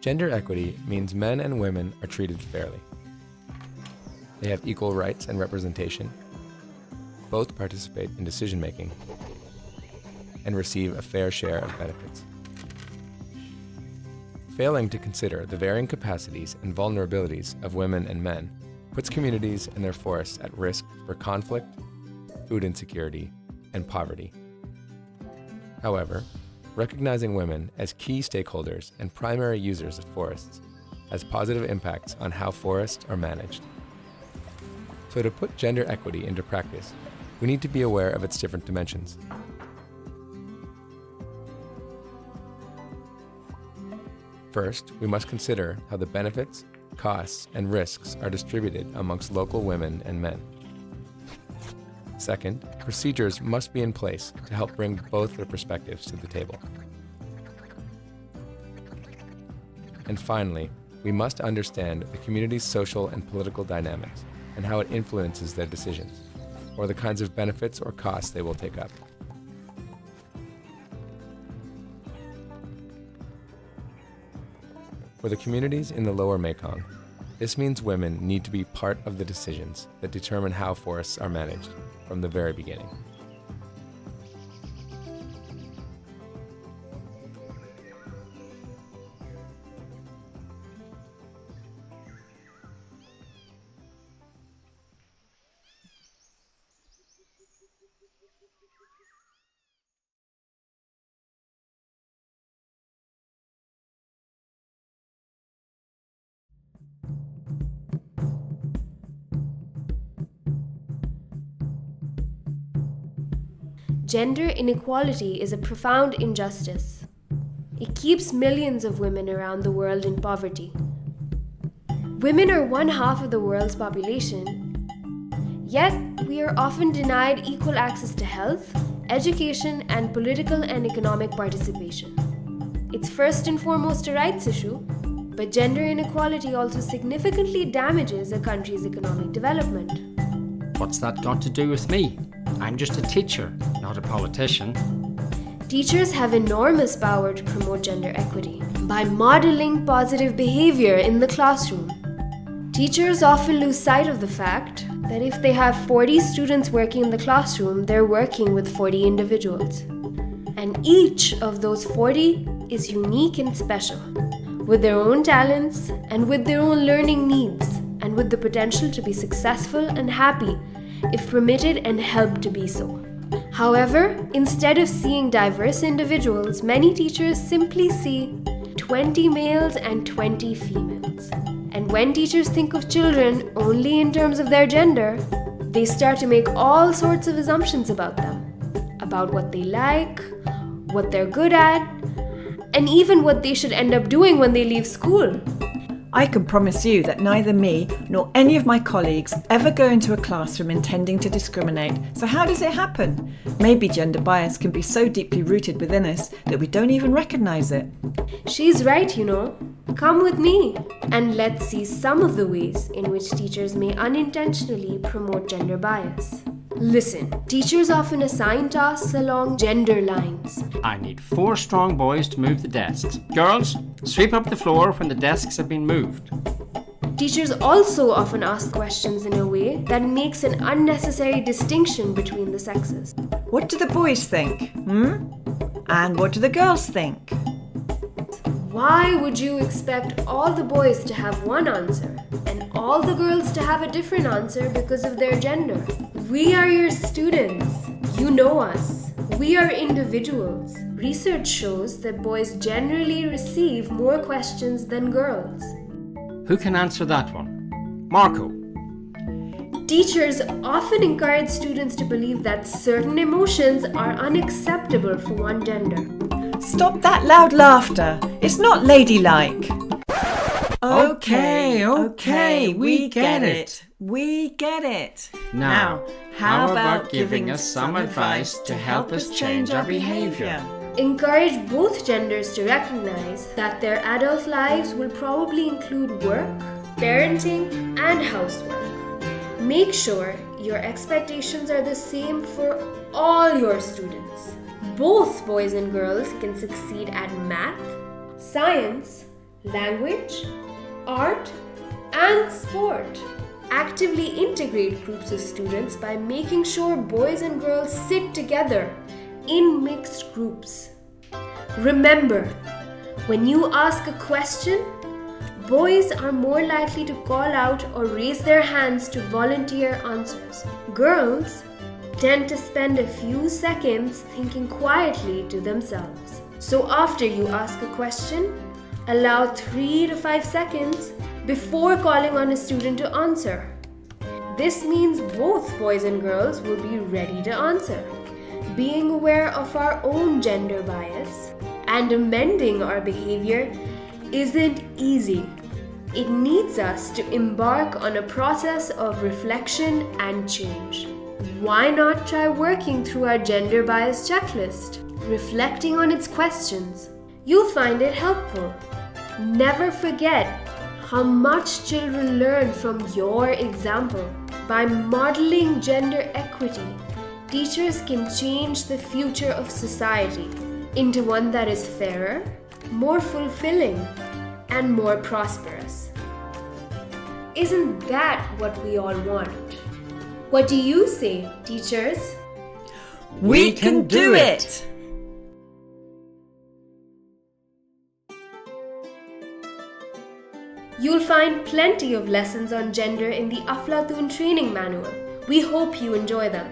Gender equity means men and women are treated fairly. They have equal rights and representation, both participate in decision-making, and receive a fair share of benefits. Failing to consider the varying capacities and vulnerabilities of women and men puts communities and their forests at risk for conflict, food insecurity, and poverty. However, recognizing women as key stakeholders and primary users of forests has positive impacts on how forests are managed. So to put gender equity into practice, we need to be aware of its different dimensions. First, we must consider how the benefits, costs, and risks are distributed amongst local women and men. Second, procedures must be in place to help bring both their perspectives to the table. And finally, we must understand the community's social and political dynamics and how it influences their decisions, or the kinds of benefits or costs they will take up. For the communities in the lower Mekong, this means women need to be part of the decisions that determine how forests are managed from the very beginning. Gender inequality is a profound injustice. It keeps millions of women around the world in poverty. Women are 1/2 of the world's population, yet we are often denied equal access to health, education, and political and economic participation. It's first and foremost a rights issue, but gender inequality also significantly damages a country's economic development. What's that got to do with me? I'm just a teacher, not a politician. Teachers have enormous power to promote gender equity by modeling positive behavior in the classroom. Teachers often lose sight of the fact that if they have 40 students working in the classroom, they're working with 40 individuals. And each of those 40 is unique and special, with their own talents and with their own learning needs, and with the potential to be successful and happy if permitted and helped to be so. However, instead of seeing diverse individuals, many teachers simply see 20 males and 20 females. And when teachers think of children only in terms of their gender, they start to make all sorts of assumptions about them, about what they like, what they're good at, and even what they should end up doing when they leave school. I can promise you that neither me nor any of my colleagues ever go into a classroom intending to discriminate. So how does it happen? Maybe gender bias can be so deeply rooted within us that we don't even recognize it. She's right, you know. Come with me and let's see some of the ways in which teachers may unintentionally promote gender bias. Listen, teachers often assign tasks along gender lines. I need 4 strong boys to move the desks. Girls, sweep up the floor when the desks have been moved. Teachers also often ask questions in a way that makes an unnecessary distinction between the sexes. What do the boys think? And what do the girls think? Why would you expect all the boys to have one answer and all the girls to have a different answer because of their gender? We are your students. You know us. We are individuals. Research shows that boys generally receive more questions than girls. Who can answer that one? Marco. Teachers often encourage students to believe that certain emotions are unacceptable for one gender. Stop that loud laughter. It's not ladylike. Okay, we get it. We get it. Now, how about giving us some advice to help us change our behavior? Encourage both genders to recognize that their adult lives will probably include work, parenting, and housework. Make sure your expectations are the same for all your students. Both boys and girls can succeed at math, science, language, art, and sport. Actively integrate groups of students by making sure boys and girls sit together in mixed groups. Remember, when you ask a question, boys are more likely to call out or raise their hands to volunteer answers. Girls tend to spend a few seconds thinking quietly to themselves. So after you ask a question, allow 3 to 5 seconds before calling on a student to answer. This means both boys and girls will be ready to answer. Being aware of our own gender bias and amending our behavior isn't easy. It needs us to embark on a process of reflection and change. Why not try working through our gender bias checklist, reflecting on its questions? You'll find it helpful. Never forget how much children learn from your example. By modeling gender equity, teachers can change the future of society into one that is fairer, more fulfilling, and more prosperous. Isn't that what we all want? What do you say, teachers? We can do it! You'll find plenty of lessons on gender in the Aflatun training manual. We hope you enjoy them.